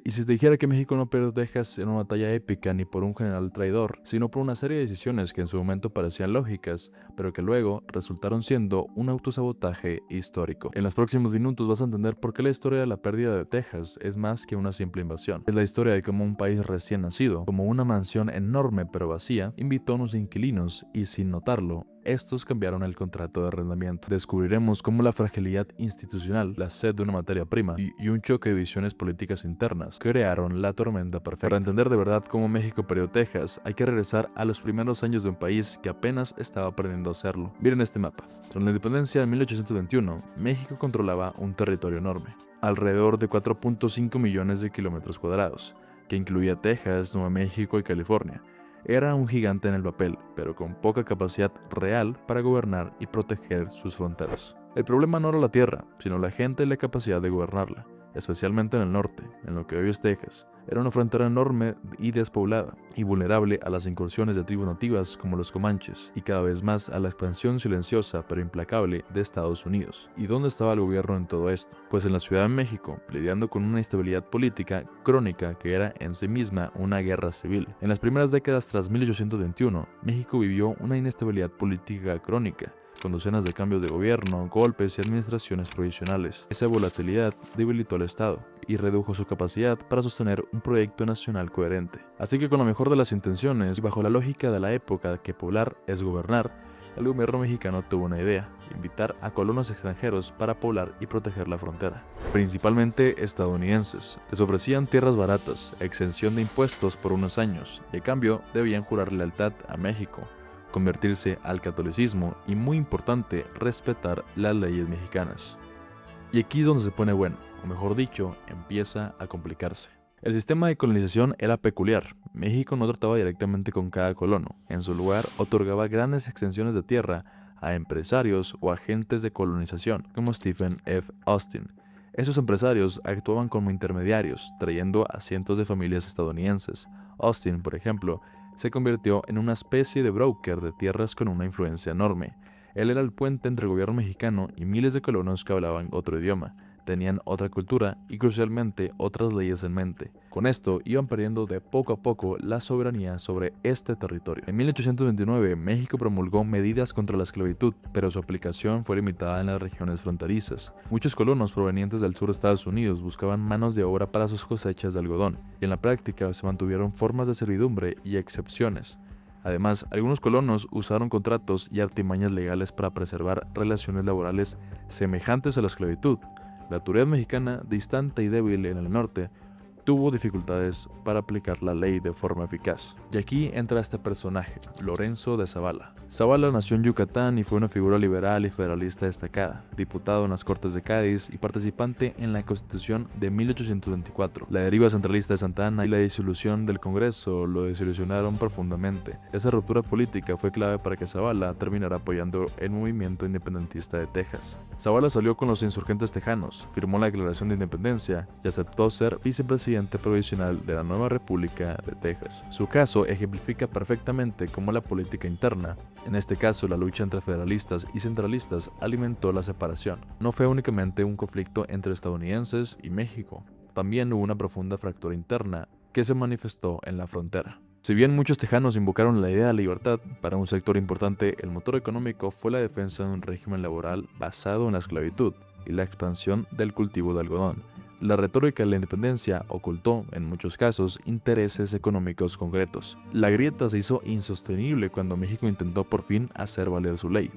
Y si te dijera que México no perdió Texas en una batalla épica ni por un general traidor, sino por una serie de decisiones que en su momento parecían lógicas, pero que luego resultaron siendo un autosabotaje histórico. En los próximos minutos vas a entender por qué la historia de la pérdida de Texas es más que una simple invasión. Es la historia de cómo un país recién nacido, como una mansión enorme pero vacía, invitó a unos inquilinos y sin notarlo, estos cambiaron el contrato de arrendamiento. Descubriremos cómo la fragilidad institucional, la sed de una materia prima y un choque de visiones políticas internas crearon la tormenta perfecta. Para entender de verdad cómo México perdió Texas, hay que regresar a los primeros años de un país que apenas estaba aprendiendo a hacerlo. Miren este mapa. Tras la independencia en 1821, México controlaba un territorio enorme, alrededor de 4.5 millones de kilómetros cuadrados, que incluía Texas, Nuevo México y California. Era un gigante en el papel, pero con poca capacidad real para gobernar y proteger sus fronteras. El problema no era la tierra, sino la gente y la capacidad de gobernarla, especialmente en el norte, en lo que hoy es Texas. Era una frontera enorme y despoblada, y vulnerable a las incursiones de tribus nativas como los comanches, y cada vez más a la expansión silenciosa pero implacable de Estados Unidos. ¿Y dónde estaba el gobierno en todo esto? Pues en la Ciudad de México, lidiando con una instabilidad política crónica que era en sí misma una guerra civil. En las primeras décadas tras 1821, México vivió una inestabilidad política crónica, con docenas de cambios de gobierno, golpes y administraciones provisionales. Esa volatilidad debilitó al Estado y redujo su capacidad para sostener un proyecto nacional coherente. Así que con la mejor de las intenciones y bajo la lógica de la época que poblar es gobernar, el gobierno mexicano tuvo una idea: invitar a colonos extranjeros para poblar y proteger la frontera, principalmente estadounidenses. Les ofrecían tierras baratas, exención de impuestos por unos años, y a cambio debían jurar lealtad a México, convertirse al catolicismo y, muy importante, respetar las leyes mexicanas. Y aquí es donde se pone bueno, o mejor dicho, empieza a complicarse. El sistema de colonización era peculiar. México no trataba directamente con cada colono. En su lugar, otorgaba grandes extensiones de tierra a empresarios o agentes de colonización, como Stephen F. Austin. Esos empresarios actuaban como intermediarios, trayendo a cientos de familias estadounidenses. Austin, por ejemplo, se convirtió en una especie de broker de tierras con una influencia enorme. Él era el puente entre el gobierno mexicano y miles de colonos que hablaban otro idioma, tenían otra cultura y, crucialmente, otras leyes en mente. Con esto iban perdiendo de poco a poco la soberanía sobre este territorio. En 1829, México promulgó medidas contra la esclavitud, pero su aplicación fue limitada en las regiones fronterizas. Muchos colonos provenientes del sur de Estados Unidos buscaban manos de obra para sus cosechas de algodón, y en la práctica se mantuvieron formas de servidumbre y excepciones. Además, algunos colonos usaron contratos y artimañas legales para preservar relaciones laborales semejantes a la esclavitud. La autoridad mexicana, distante y débil en el norte, tuvo dificultades para aplicar la ley de forma eficaz. Y aquí entra este personaje, Lorenzo de Zavala. Zavala nació en Yucatán y fue una figura liberal y federalista destacada, diputado en las Cortes de Cádiz y participante en la Constitución de 1824. La deriva centralista de Santa Anna y la disolución del Congreso lo desilusionaron profundamente. Esa ruptura política fue clave para que Zavala terminara apoyando el movimiento independentista de Texas. Zavala salió con los insurgentes tejanos, firmó la Declaración de Independencia y aceptó ser vicepresidente provisional de la nueva República de Texas. Su caso ejemplifica perfectamente cómo la política interna, en este caso la lucha entre federalistas y centralistas, alimentó la separación. No fue únicamente un conflicto entre estadounidenses y México, también hubo una profunda fractura interna que se manifestó en la frontera. Si bien muchos tejanos invocaron la idea de libertad, para un sector importante el motor económico fue la defensa de un régimen laboral basado en la esclavitud y la expansión del cultivo de algodón. La retórica de la independencia ocultó, en muchos casos, intereses económicos concretos. La grieta se hizo insostenible cuando México intentó por fin hacer valer su ley.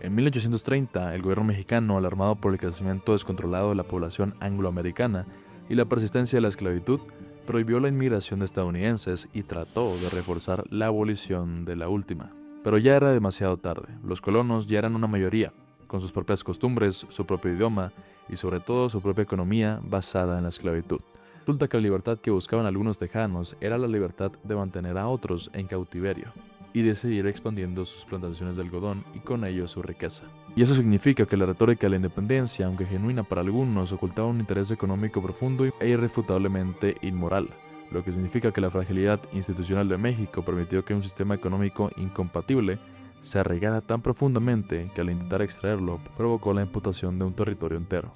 En 1830, el gobierno mexicano, alarmado por el crecimiento descontrolado de la población angloamericana y la persistencia de la esclavitud, prohibió la inmigración de estadounidenses y trató de reforzar la abolición de la última. Pero ya era demasiado tarde. Los colonos ya eran una mayoría, con sus propias costumbres, su propio idioma y sobre todo su propia economía basada en la esclavitud. Resulta que la libertad que buscaban algunos tejanos era la libertad de mantener a otros en cautiverio y de seguir expandiendo sus plantaciones de algodón y con ello su riqueza. Y eso significa que la retórica de la independencia, aunque genuina para algunos, ocultaba un interés económico profundo e irrefutablemente inmoral, lo que significa que la fragilidad institucional de México permitió que un sistema económico incompatible se arraigara tan profundamente que al intentar extraerlo provocó la amputación de un territorio entero.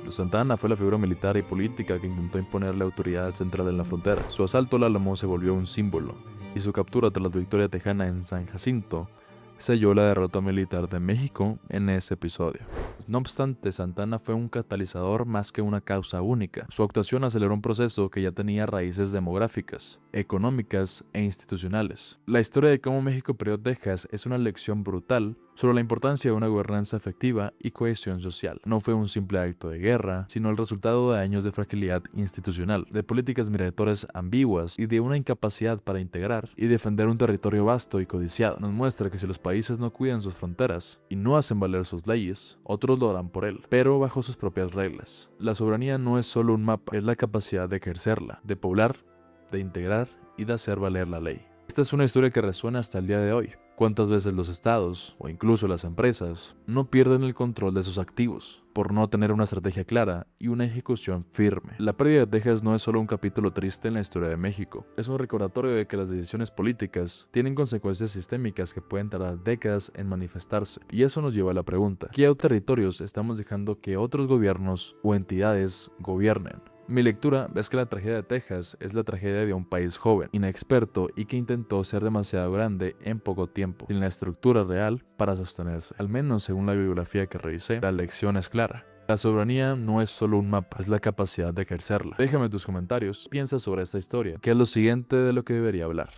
Santa Anna fue la figura militar y política que intentó imponer la autoridad central en la frontera. Su asalto al Álamo se volvió un símbolo, y su captura tras la victoria tejana en San Jacinto selló la derrota militar de México en ese episodio. No obstante, Santa Anna fue un catalizador más que una causa única. Su actuación aceleró un proceso que ya tenía raíces demográficas, económicas e institucionales. La historia de cómo México perdió Texas es una lección brutal sobre la importancia de una gobernanza efectiva y cohesión social. No fue un simple acto de guerra, sino el resultado de años de fragilidad institucional, de políticas migratorias ambiguas y de una incapacidad para integrar y defender un territorio vasto y codiciado. Nos muestra que si los países no cuidan sus fronteras y no hacen valer sus leyes, otros lo harán por él, pero bajo sus propias reglas. La soberanía no es solo un mapa, es la capacidad de ejercerla, de poblar, de integrar y de hacer valer la ley. Esta es una historia que resuena hasta el día de hoy. ¿Cuántas veces los estados, o incluso las empresas, no pierden el control de sus activos por no tener una estrategia clara y una ejecución firme? La pérdida de Texas no es solo un capítulo triste en la historia de México, es un recordatorio de que las decisiones políticas tienen consecuencias sistémicas que pueden tardar décadas en manifestarse. Y eso nos lleva a la pregunta: ¿qué territorios estamos dejando que otros gobiernos o entidades gobiernen? Mi lectura es que la tragedia de Texas es la tragedia de un país joven, inexperto y que intentó ser demasiado grande en poco tiempo, sin la estructura real para sostenerse. Al menos según la bibliografía que revisé, la lección es clara. La soberanía no es solo un mapa, es la capacidad de ejercerla. Déjame tus comentarios, piensa sobre esta historia, que es lo siguiente de lo que debería hablar.